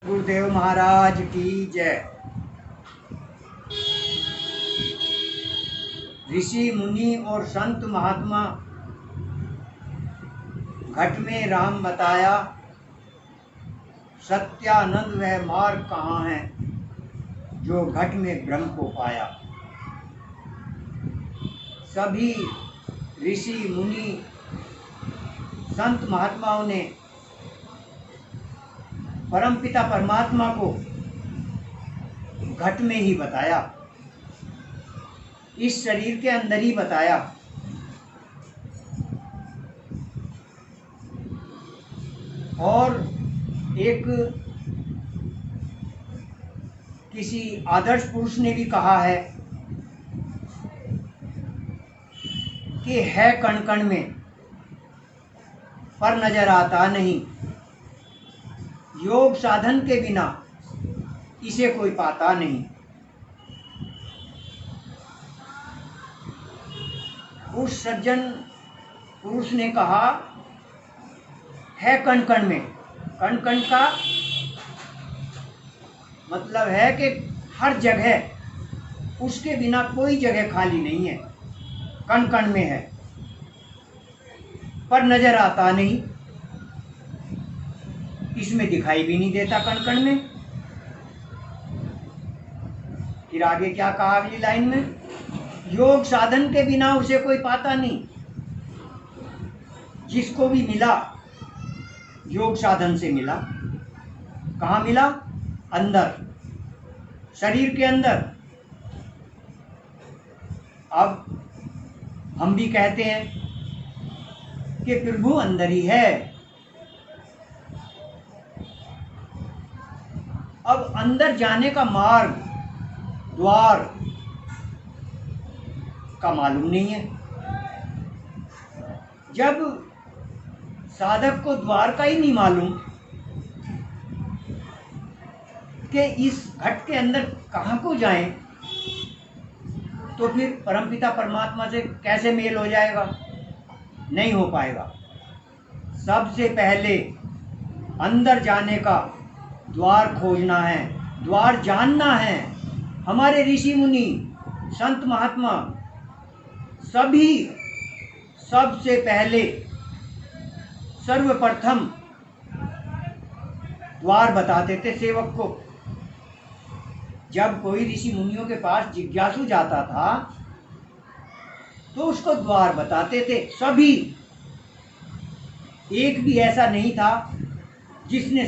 गुरुदेव महाराज की जय। ऋषि मुनि और संत महात्मा घट में राम बताया, सत्यानंद वह मार्ग कहाँ है जो घट में ब्रह्म को पाया। सभी ऋषि मुनि संत महात्माओं ने परमपिता परमात्मा को घट में ही बताया, इस शरीर के अंदर ही बताया। और एक किसी आदर्श पुरुष ने भी कहा है कि है कण कण में पर नजर आता नहीं, योग साधन के बिना इसे कोई पाता नहीं। उस सज्जन पुरुष ने कहा है कण कण में। कण कण का मतलब है कि हर जगह, उसके बिना कोई जगह खाली नहीं है, कण कण में है पर नजर आता नहीं, इसमें दिखाई भी नहीं देता कण कण में। फिर आगे क्या कहा अगली लाइन में, योग साधन के बिना उसे कोई पाता नहीं। जिसको भी मिला योग साधन से मिला। कहाँ मिला? अंदर, शरीर के अंदर। अब हम भी कहते हैं कि प्रभु अंदर ही है। अब अंदर जाने का मार्ग, द्वार का मालूम नहीं है। जब साधक को द्वार का ही नहीं मालूम कि इस घट के अंदर कहाँ को जाएं, तो फिर परमपिता परमात्मा से कैसे मेल हो जाएगा? नहीं हो पाएगा। सबसे पहले अंदर जाने का द्वार खोजना है, द्वार जानना है। हमारे ऋषि मुनि संत महात्मा सभी सबसे पहले सर्वप्रथम द्वार बताते थे सेवक को। जब कोई ऋषि मुनियों के पास जिज्ञासु जाता था तो उसको द्वार बताते थे सभी। एक भी ऐसा नहीं था जिसने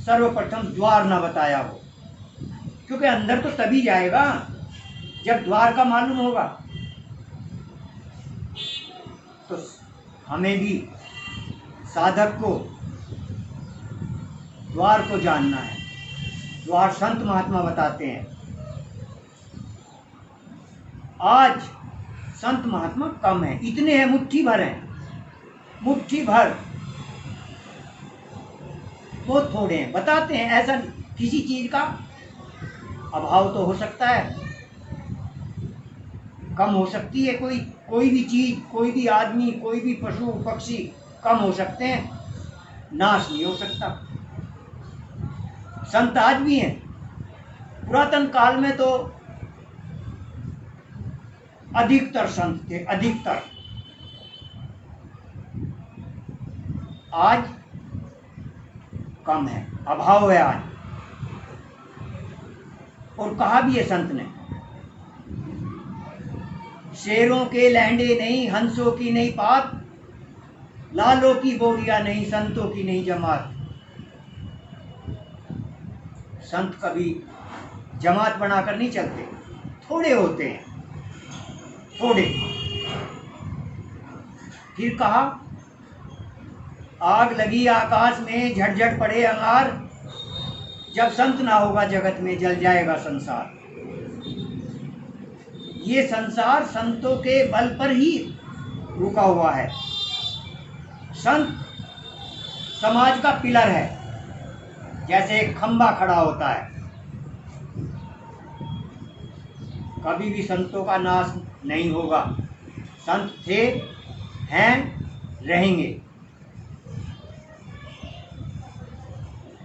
सर्वप्रथम द्वार ना बताया हो, क्योंकि अंदर तो तभी जाएगा जब द्वार का मालूम होगा। तो हमें भी साधक को द्वार को जानना है। द्वार संत महात्मा बताते हैं। आज संत महात्मा कम है, इतने हैं, मुट्ठी भर हैं, मुट्ठी भर, बहुत थोड़े हैं। बताते हैं, ऐसा किसी चीज का अभाव तो हो सकता है, कम हो सकती है, कोई भी चीज, कोई भी आदमी, कोई भी पशु पक्षी कम हो सकते हैं, नाश नहीं हो सकता। संत आज भी हैं। पुरातन काल में तो अधिकतर संत थे, अधिकतर। आज कम है, अभाव है आज। और कहा भी है संत ने, शेरों के लहंडे नहीं, हंसों की नहीं पात, लालों की बोरिया नहीं, संतों की नहीं जमात। संत कभी जमात बनाकर नहीं चलते, थोड़े होते हैं, थोड़े। फिर कहा, आग लगी आकाश में, झटझट पड़े अंगार, जब संत ना होगा जगत में जल जाएगा संसार। ये संसार संतों के बल पर ही रुका हुआ है। संत समाज का पिलर है, जैसे एक खंबा खड़ा होता है। कभी भी संतों का नाश नहीं होगा। संत थे, हैं, रहेंगे।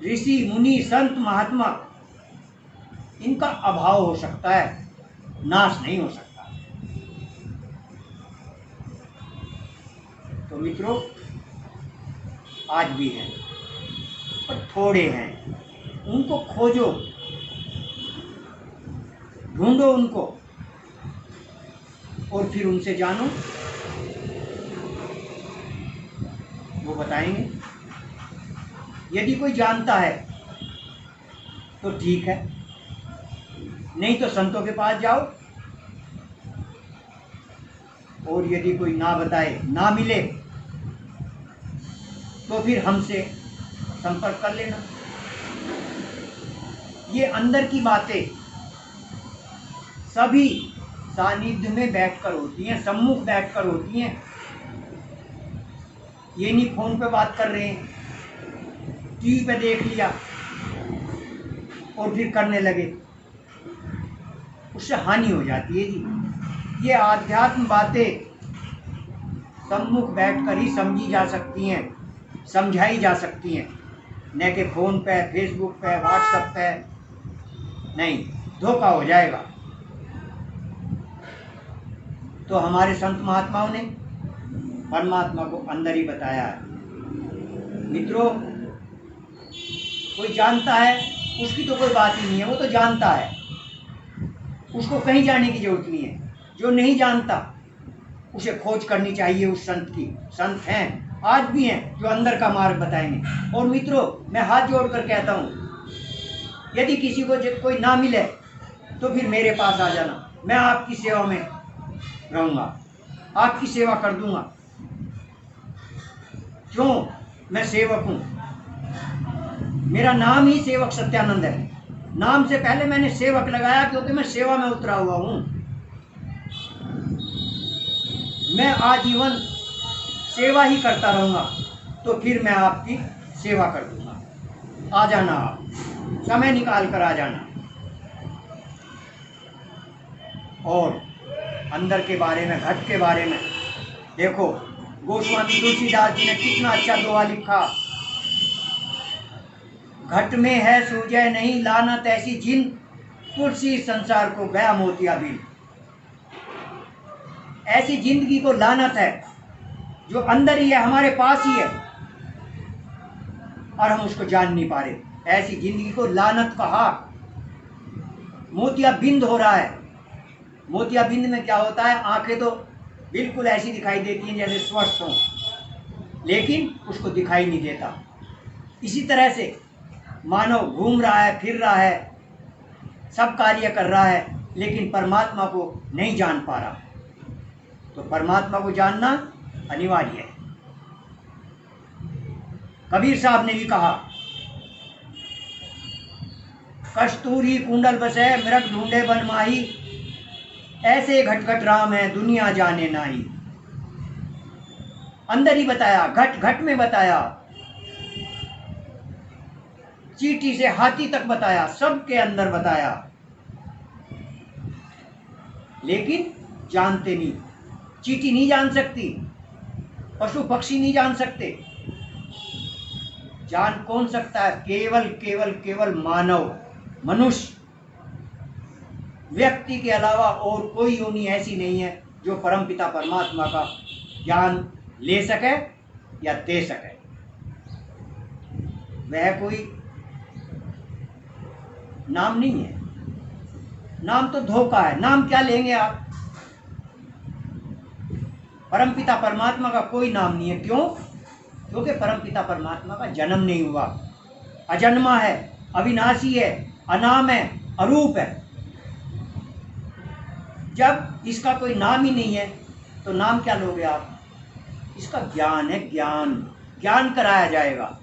ऋषि मुनि संत महात्मा, इनका अभाव हो सकता है, नाश नहीं हो सकता। तो मित्रों, आज भी हैं पर थोड़े हैं, उनको खोजो, ढूंढो उनको और फिर उनसे जानो, वो बताएंगे। यदि कोई जानता है तो ठीक है, नहीं तो संतों के पास जाओ, और यदि कोई ना बताए, ना मिले, तो फिर हमसे संपर्क कर लेना। ये अंदर की बातें सभी सानिध्य में बैठकर होती हैं, सम्मुख बैठकर होती हैं। ये नहीं फोन पे बात कर रहे हैं, टीवी पे देख लिया और फिर करने लगे, उससे हानि हो जाती है जी। ये आध्यात्म बातें सम्मुख बैठकर ही समझी जा सकती हैं, समझाई जा सकती हैं, न कि फोन पे, फेसबुक पे, व्हाट्सएप पे। नहीं, धोखा हो जाएगा। तो हमारे संत महात्माओं ने परमात्मा को अंदर ही बताया है। मित्रों, कोई जानता है उसकी तो कोई बात ही नहीं है, वो तो जानता है, उसको कहीं जाने की जरूरत नहीं है। जो नहीं जानता उसे खोज करनी चाहिए उस संत की। संत हैं, आज भी हैं, जो अंदर का मार्ग बताएंगे। और मित्रों, मैं हाथ जोड़कर कहता हूँ, यदि किसी को कोई ना मिले तो फिर मेरे पास आ जाना, मैं आपकी सेवा में रहूँगा, आपकी सेवा कर दूंगा। क्यों? मैं सेवक हूँ, मेरा नाम ही सेवक सत्यानंद है। नाम से पहले मैंने सेवक लगाया, क्योंकि मैं सेवा में उतरा हुआ हूँ। मैं आजीवन सेवा ही करता रहूँगा, तो फिर मैं आपकी सेवा कर दूंगा। आ जाना, आप समय निकाल कर आ जाना। और अंदर के बारे में, घट के बारे में देखो, गोस्वामी तुलसीदास जी ने कितना अच्छा दोहा लिखा। घट में है सूजय नहीं, लानत ऐसी जिन, तुलसी संसार को गया मोतिया बिन। ऐसी जिंदगी को लानत है जो अंदर ही है, हमारे पास ही है, और हम उसको जान नहीं पा रहे। ऐसी जिंदगी को लानत कहा। मोतिया बिंद हो रहा है। मोतिया बिंद में क्या होता है? आंखें तो बिल्कुल ऐसी दिखाई देती हैं जैसे स्वस्थ हों, लेकिन उसको दिखाई नहीं देता। इसी तरह से मानव घूम रहा है, फिर रहा है, सब कार्य कर रहा है, लेकिन परमात्मा को नहीं जान पा रहा। तो परमात्मा को जानना अनिवार्य है। कबीर साहब ने भी कहा, कस्तूरी कुंडल बसे मृग ढूंढे बन माही, ऐसे घट घट राम है दुनिया जाने नाही। अंदर ही बताया, घट घट में बताया, चींटी से हाथी तक बताया, सबके अंदर बताया, लेकिन जानते नहीं। चींटी नहीं जान सकती, पशु पक्षी नहीं जान सकते। जान कौन सकता है? केवल केवल केवल मानव, मनुष्य, व्यक्ति के अलावा और कोई योनि ऐसी नहीं है जो परमपिता परमात्मा का ज्ञान ले सके या दे सके। वह कोई नाम नहीं है। नाम तो धोखा है। नाम क्या लेंगे आप? परमपिता परमात्मा का कोई नाम नहीं है। क्यों? क्योंकि परमपिता परमात्मा का जन्म नहीं हुआ, अजन्मा है, अविनाशी है, अनाम है, अरूप है। जब इसका कोई नाम ही नहीं है तो नाम क्या लोगे आप? इसका ज्ञान है, ज्ञान, ज्ञान कराया जाएगा।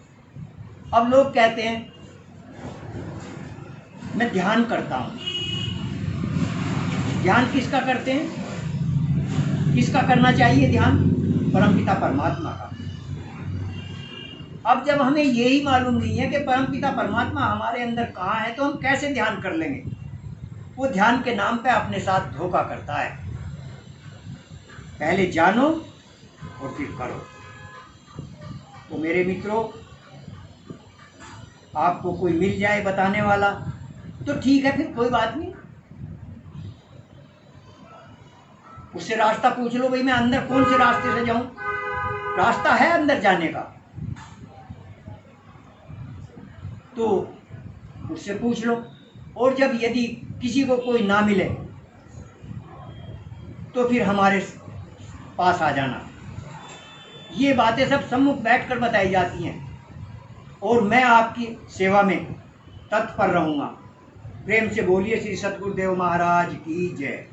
अब लोग कहते हैं मैं ध्यान करता हूं। ध्यान किसका करते हैं? किसका करना चाहिए ध्यान? परमपिता परमात्मा का। अब जब हमें यही मालूम नहीं है कि परमपिता परमात्मा हमारे अंदर कहाँ है, तो हम कैसे ध्यान कर लेंगे? वो ध्यान के नाम पे अपने साथ धोखा करता है। पहले जानो और फिर करो। तो मेरे मित्रों, आपको कोई मिल जाए बताने वाला तो ठीक है, फिर कोई बात नहीं, उससे रास्ता पूछ लो, भाई मैं अंदर कौन से रास्ते से जाऊं, रास्ता है अंदर जाने का, तो उससे पूछ लो। और जब यदि किसी को कोई ना मिले तो फिर हमारे पास आ जाना। ये बातें सब सम्मुख बैठकर बताई जाती हैं और मैं आपकी सेवा में तत्पर रहूंगा। प्रेम से बोलिए श्री सतगुरुदेव महाराज की जय।